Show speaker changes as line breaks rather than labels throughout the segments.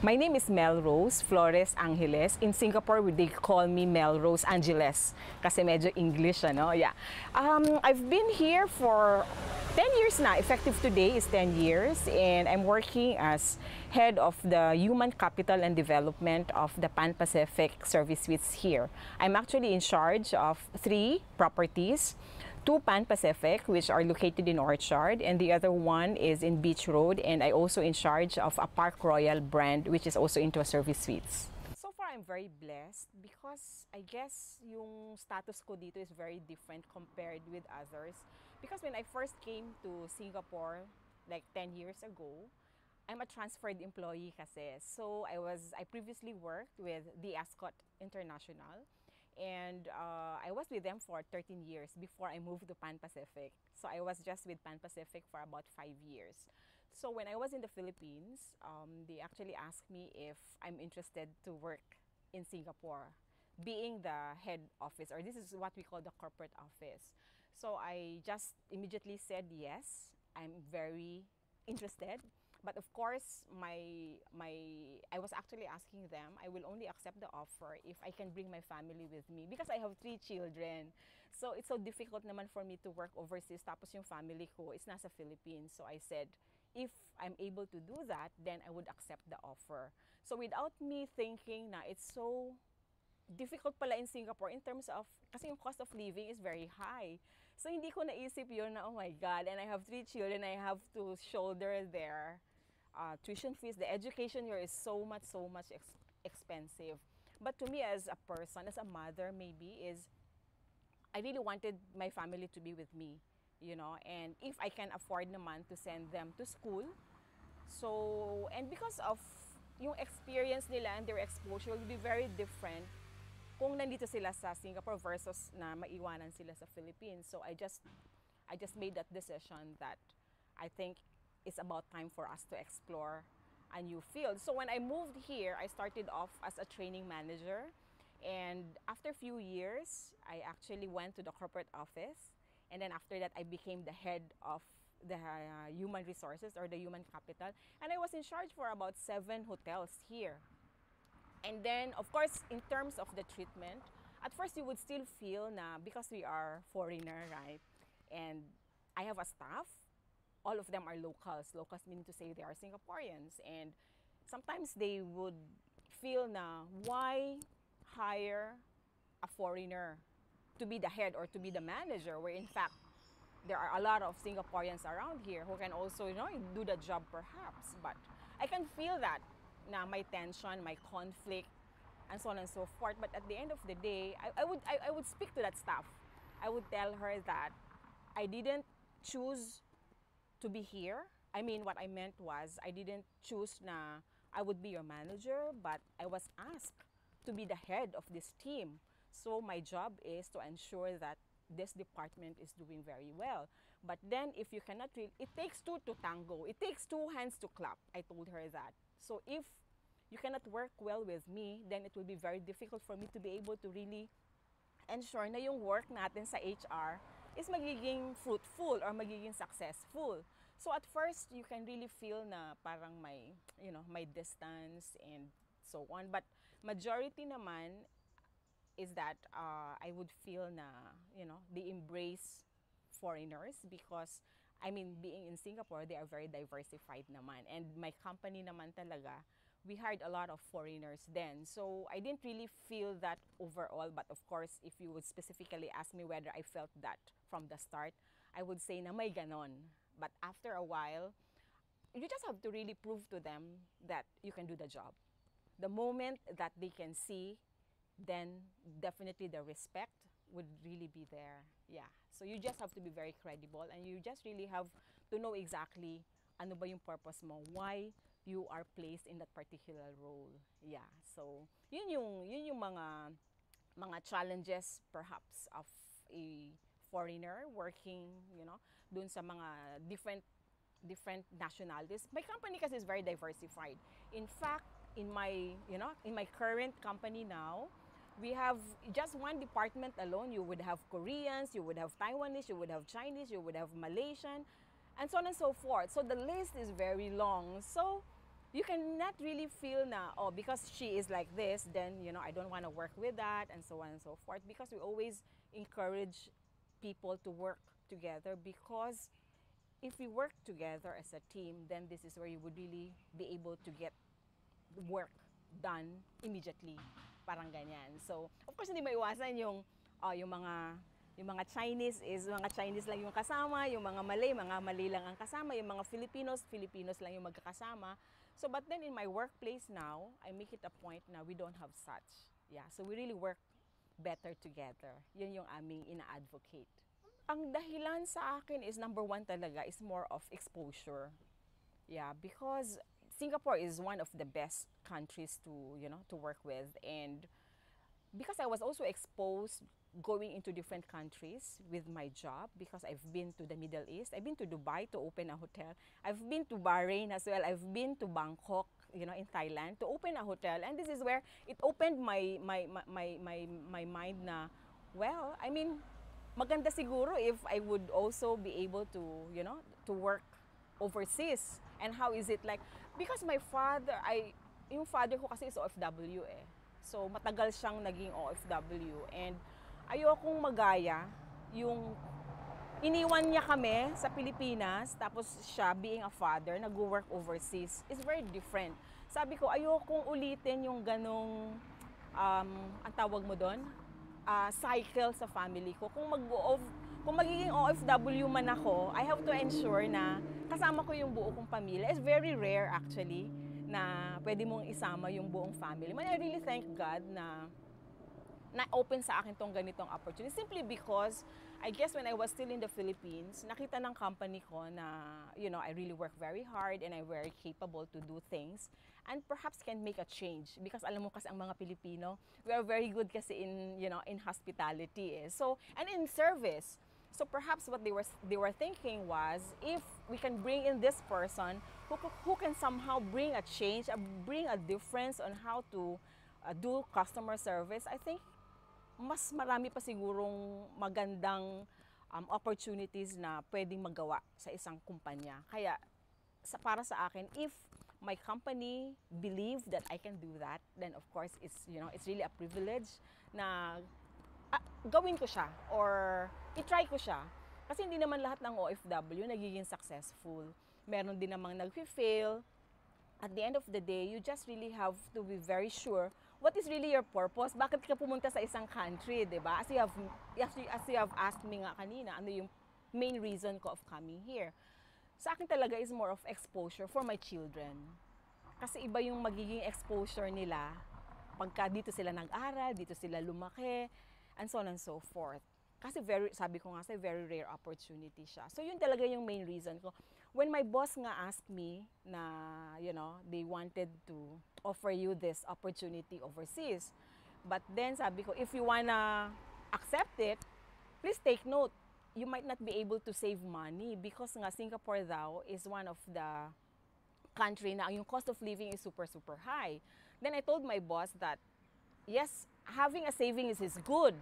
My name is Melrose Flores Angeles. In Singapore, they call me Melrose Angeles kasi medyo English, ano? Yeah. I've been here for 10 years now. Effective today is 10 years, and I'm working as head of the Human Capital and Development of the Pan-Pacific Service Suites here. I'm actually in charge of 3 properties. 2 Pan-Pacific, which are located in Orchard, and the other one is in Beach Road, and I also in charge of a Park Royal brand, which is also into a service suites. So far, I'm very blessed because I guess yung status ko dito is very different compared with others. Because when I first came to Singapore, like 10 years ago, I'm a transferred employee kasi. So I previously worked with the Ascot International. And I was with them for 13 years before I moved to Pan-Pacific. So I was just with Pan-Pacific for about 5 years. So when I was in the Philippines, they actually asked me if I'm interested to work in Singapore, being the head office, or this is what we call the corporate office. So I just immediately said yes, I'm very interested. But of course, I was actually asking them, I will only accept the offer if I can bring my family with me because I have 3 children. So it's so difficult naman for me to work overseas tapos yung family ko is nasa Philippines. So I said, if I'm able to do that, then I would accept the offer. So without me thinking na it's so difficult pala in Singapore in terms of, kasi yung cost of living is very high. So hindi ko naisip yun na, oh my God, and I have 3 children, I have to shoulder their tuition fees. The education here is so much expensive. But to me as a person, as a mother maybe, is I really wanted my family to be with me, you know, and if I can afford naman to send them to school. So, and because of yung experience nila and their exposure will be very different kung nandito sila sa Singapore versus na maiwanan sila sa Philippines. So I just made that decision that I think it's about time for us to explore a new field. So when I moved here, I started off as a training manager. And after a few years, I actually went to the corporate office. And then after that, I became the head of the human resources or the human capital. And I was in charge for about 7 hotels here. And then, of course, in terms of the treatment, at first you would still feel na because we are foreigner, right? And I have a staff. All of them are locals. Locals meaning to say they are Singaporeans. And sometimes they would feel na why hire a foreigner to be the head or to be the manager, where in fact there are a lot of Singaporeans around here who can also, you know, do the job perhaps. But I can feel that na my tension, my conflict, and so on and so forth. But at the end of the day, I would speak to that staff. I would tell her that I didn't choose to be here. I mean, what I meant was I didn't choose na I would be your manager, but I was asked to be the head of this team. So my job is to ensure that this department is doing very well. But then if you cannot really, it takes 2 to tango. It takes 2 hands to clap. I told her that. So if you cannot work well with me, then it will be very difficult for me to be able to really ensure na yung work natin sa HR is magiging fruitful or magiging successful. So at first, you can really feel na parang may, you know, may distance and so on. But majority naman is that I would feel na, you know, they embrace foreigners because, I mean, being in Singapore, they are very diversified naman. And my company naman talaga, we hired a lot of foreigners then. So I didn't really feel that overall. But of course, if you would specifically ask me whether I felt that from the start, I would say na may ganon. But after a while, you just have to really prove to them that you can do the job. The moment that they can see, then definitely the respect would really be there. Yeah. So you just have to be very credible, and you just really have to know exactly ano ba yung purpose mo, why you are placed in that particular role. Yeah. So yun yung mga challenges perhaps of a foreigner working, you know, dun sa mga different nationalities. My company kasi is very diversified. In fact, in my current company now, we have just one department alone. You would have Koreans, you would have Taiwanese, you would have Chinese, you would have Malaysian, and so on and so forth. So the list is very long. So you cannot really feel na, oh, because she is like this, then, you know, I don't want to work with that, and so on and so forth. Because we always encourage people to work together, because if we work together as a team, then this is where you would really be able to get work done immediately. Parang ganyan. So, of course, hindi maiwasan yung mga Chinese is mga Chinese lang yung kasama, yung mga Malay lang ang kasama, yung mga Filipinos lang yung magkakasama. So, but then in my workplace now, I make it a point na we don't have such. Yeah, so we really work better together. Yun yung aming ina-advocate. Ang dahilan sa akin is number one talaga is more of exposure. Yeah, because Singapore is one of the best countries to, you know, to work with, and because I was also exposed going into different countries with my job, because I've been to the Middle East, I've been to Dubai to open a hotel, I've been to Bahrain as well, I've been to Bangkok, you know, in Thailand to open a hotel, and this is where it opened my mind na, well, I mean, maganda siguro if I would also be able to, you know, to work overseas. And how is it like? Because my father, yung father ko kasi is OFW eh. So matagal siyang naging OFW, and ayokong magaya yung iniwan niya kami sa Pilipinas, tapos siya being a father, nag-work overseas. It's very different. Sabi ko, ayokong ulitin yung ganong, ang tawag mo doon, cycle sa family ko. Kung magiging OFW man ako, I have to ensure na kasama ko yung buo kong pamilya. It's very rare actually na pwede mong isama yung buong family. But I really thank God na na-open sa akin tong ganitong opportunity, simply because I guess when I was still in the Philippines, nakita ng company ko na, you know, I really work very hard and I'm very capable to do things and perhaps can make a change, because alam mo kasi ang mga Pilipino, we are very good kasi in, you know, in hospitality eh. So, and in service. So perhaps what they were thinking was, if we can bring in this person who can somehow bring a change, bring a difference on how to do customer service, I think mas marami pa sigurong magandang opportunities na pwedeng magawa sa isang kumpanya. Kaya para sa akin, if my company believe that I can do that, then of course it's, you know, it's really a privilege na gawin ko siya or i-try ko siya. Kasi hindi naman lahat ng OFW nagiging successful. Meron din namang nag-fail. At the end of the day, you just really have to be very sure what is really your purpose. Bakit ka pumunta sa isang country, di ba? As you have asked me nga kanina, ano yung main reason ko of coming here? Sa akin talaga is more of exposure for my children. Kasi iba yung magiging exposure nila pagka dito sila nag-aral, dito sila lumaki, and so on and so forth. Kasi sabi ko nga sa very rare opportunity siya. So yun talaga yung main reason ko. When my boss nga asked me na, you know, they wanted to offer you this opportunity overseas. But then sabi ko, if you wanna accept it, please take note. You might not be able to save money, because nga Singapore daw is one of the country na yung cost of living is super, super high. Then I told my boss that, yes, having a savings is good.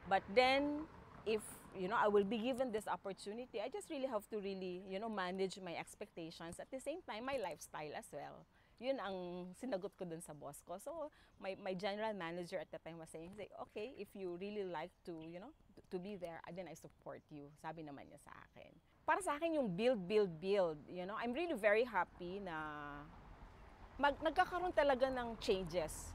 But then, if, you know, I will be given this opportunity, I just really have to really, you know, manage my expectations. At the same time, my lifestyle as well. Yun ang sinagot ko dun sa boss ko. So, my general manager at the time was saying, okay, if you really like to, you know, to be there, then I support you. Sabi naman niya sa akin. Para sa akin yung build. You know, I'm really very happy na nagkakaroon talaga ng changes.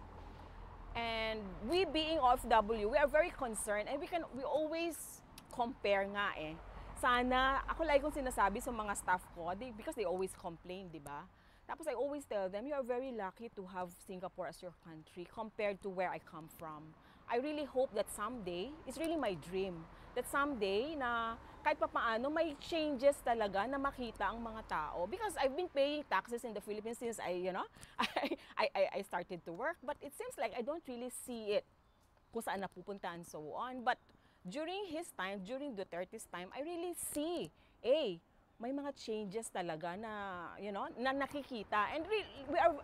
And we being OFW, we are very concerned, and we always compare nga eh. Sana, ako lagi kong sinasabi sa mga staff ko, because they always complain, di ba? Tapos I always tell them, you are very lucky to have Singapore as your country compared to where I come from. I really hope that someday, it's really my dream, that someday na kahit pa paano may changes talaga na makita ang mga tao. Because I've been paying taxes in the Philippines since I started to work, but it seems like I don't really see it kung saan napupunta and so on. But during his time, during Duterte's time, I really see, may mga changes talaga na, you know, na nakikita. And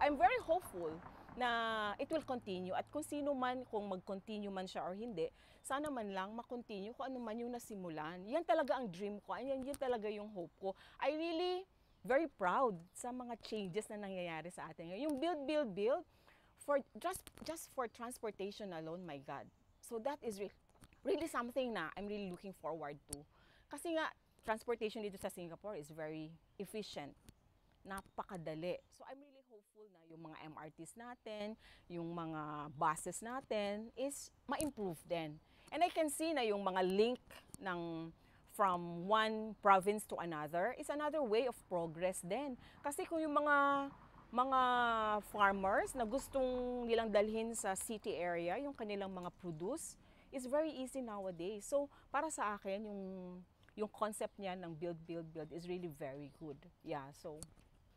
I'm very hopeful na it will continue. At kung sino man, kung mag-continue man siya or hindi, sana man lang mag-continue kung ano man yung nasimulan. Yan talaga ang dream ko. Yan talaga yung hope ko. I really very proud sa mga changes na nangyayari sa atin. Yung build for just for transportation alone, my God. So that is really something na I'm really looking forward to. Kasi nga, transportation dito sa Singapore is very efficient. Napakadali. So I'm really hopeful na yung mga MRTs natin, yung mga buses natin is ma-improve din. And I can see na yung mga link ng from one province to another is another way of progress din. Kasi kung yung mga farmers na gustong nilang dalhin sa city area, yung kanilang mga produce, is very easy nowadays. So para sa akin, yung concept niya ng build is really very good. Yeah, so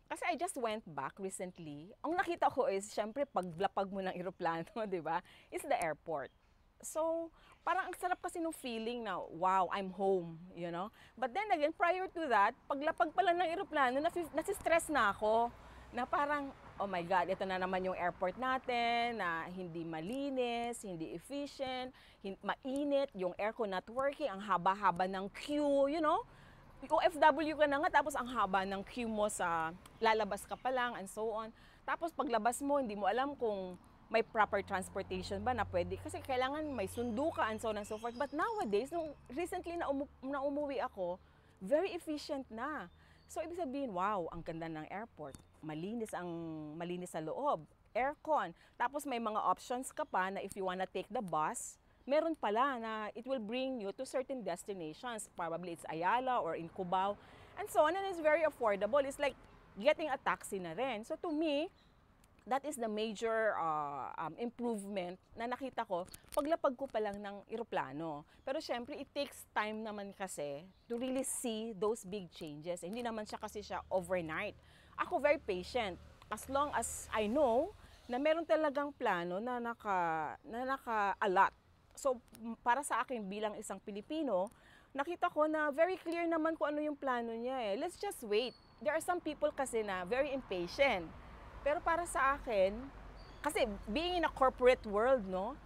kasi I just went back recently. Ang nakita ko is, syempre, paglapag mo ng eroplano, di ba, is the airport. So, parang ang sarap kasi nung feeling na, wow, I'm home, you know? But then again, prior to that, paglapag pala ng eroplano, nasi-stress na ako. Na parang, oh my God, ito na naman yung airport natin, na hindi malinis, hindi efficient, mainit, yung aircon not working, ang haba-haba ng queue, you know? OFW ka na nga, tapos ang haba ng queue mo sa lalabas ka pa lang and so on. Tapos paglabas mo, hindi mo alam kung may proper transportation ba na pwede. Kasi kailangan may sundo ka and so on and so forth. But nowadays, nung recently na umuwi ako, very efficient na. So ibig sabihin, wow, ang ganda ng airport. Malinis sa loob. Aircon. Tapos may mga options ka pa na if you wanna take the bus, meron pala na it will bring you to certain destinations. Probably it's Ayala or in Cubao and so on. And it's very affordable. It's like getting a taxi na rin. So to me, that is the major improvement na nakita ko paglapag ko pa lang ng eroplano. Pero syempre, it takes time naman kasi to really see those big changes. Hindi naman siya overnight. Ako very patient. As long as I know na meron talagang plano na naka-allot. So, para sa akin bilang isang Pilipino, nakita ko na very clear naman kung ano yung plano niya eh. Let's just wait. There are some people kasi na very impatient. Pero para sa akin, kasi being in a corporate world, no,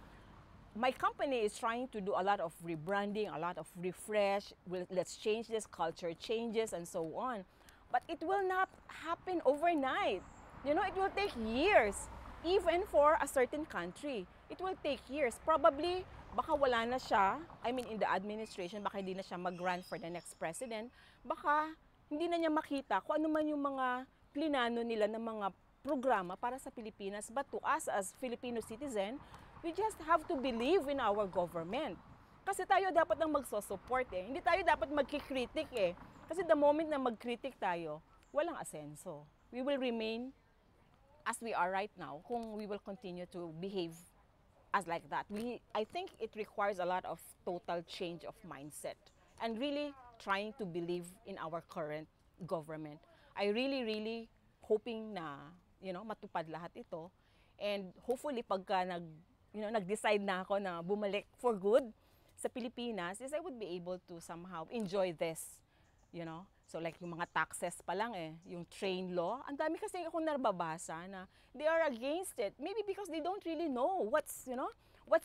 my company is trying to do a lot of rebranding, a lot of refresh. Let's change this, culture changes and so on. But it will not happen overnight. You know, it will take years. Even for a certain country, it will take years. Probably, baka wala na siya, I mean in the administration, baka hindi na siya mag-run for the next president, baka hindi na niya makita kung ano man yung mga plinano nila ng mga programa para sa Pilipinas. But to us as Filipino citizen, we just have to believe in our government. Kasi tayo dapat ang magsosupport eh. Hindi tayo dapat magkikritik eh. Kasi the moment na magkritik tayo, walang asenso. We will remain as we are right now kung we will continue to behave as like that. I think it requires a lot of total change of mindset and really trying to believe in our current government. I really hoping na, you know, matupad lahat ito. And hopefully pagka nag-decide na ako na bumalik for good sa Pilipinas, is I would be able to somehow enjoy this, you know. So like yung mga taxes pa lang eh, yung train law, ang dami kasi akong nababasa na they are against it. Maybe because they don't really know what's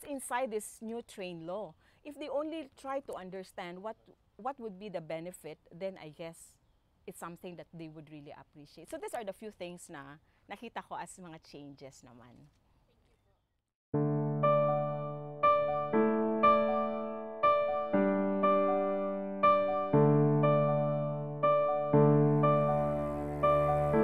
inside this new train law. If they only try to understand what would be the benefit, then I guess it's something that they would really appreciate. So these are the few things na nakita ko as mga changes naman.